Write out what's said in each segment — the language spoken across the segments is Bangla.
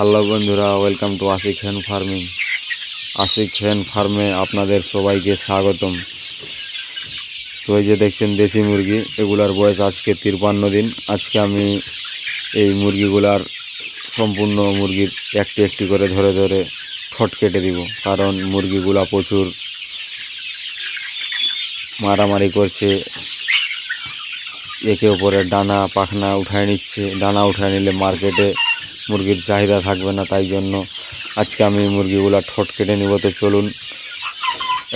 হ্যালো বন্ধুরা, ওয়েলকাম টু আশিক হেন ফার্মিং। আশিক হেন ফার্মে আপনাদের সবাইকে স্বাগতম। তো এই যে দেখছেন দেশি মুরগি, এগুলার বয়স আজকে 53 দিন। আজকে আমি এই মুরগিগুলার সম্পূর্ণ মুরগির একটি একটি করে ধরে ধরে ঠোঁট কেটে দিব, কারণ মুরগিগুলা প্রচুর মারামারি করছে, একে অপরের ডানা পাখনা উঠায় নিচ্ছে। ডানা উঠায় নিলে মার্কেটে মুরগির চাহিদা থাকবে না, তাই জন্য আজকে আমি মুরগিগুলা ঠোঁট কেটে নিব। তো চলুন।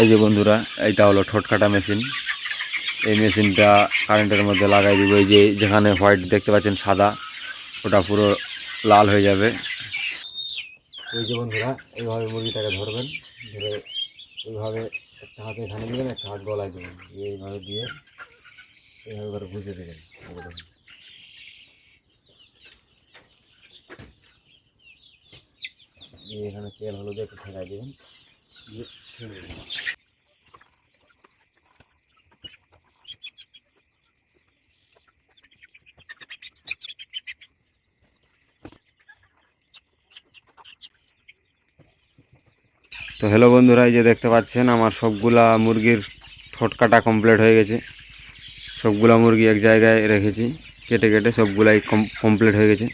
এই যে বন্ধুরা, এইটা হলো ঠোঁট কাটা মেশিন। এই মেশিনটা কারেন্টের মধ্যে লাগাই দিব। এই যে যেখানে হোয়াইট দেখতে পাচ্ছেন সাদা, ওটা পুরো লাল হয়ে যাবে। এই যে বন্ধুরা, এইভাবে মুরগিটাকে ধরবেন, ধরে এইভাবে একটা হাতে এখানে দেবেন, একটা হাত গলায় দেবেন, এইভাবে দিয়ে এইভাবে করে বুঝে দেবেন। দিয়ে এখানে তেল হলুদ একটু ঠেকাই দেবেন, দিয়ে ছেড়ে দেবেন। তো হ্যালো বন্ধুরা, এই যে দেখতে পাচ্ছেন আমার সবগুলা মুরগির ঠোঁট কাটা কমপ্লিট হয়ে গেছে। সবগুলা মুরগি এক জায়গায় রেখেছি, কেটে কেটে সবগুলাই কমপ্লিট হয়ে গেছে।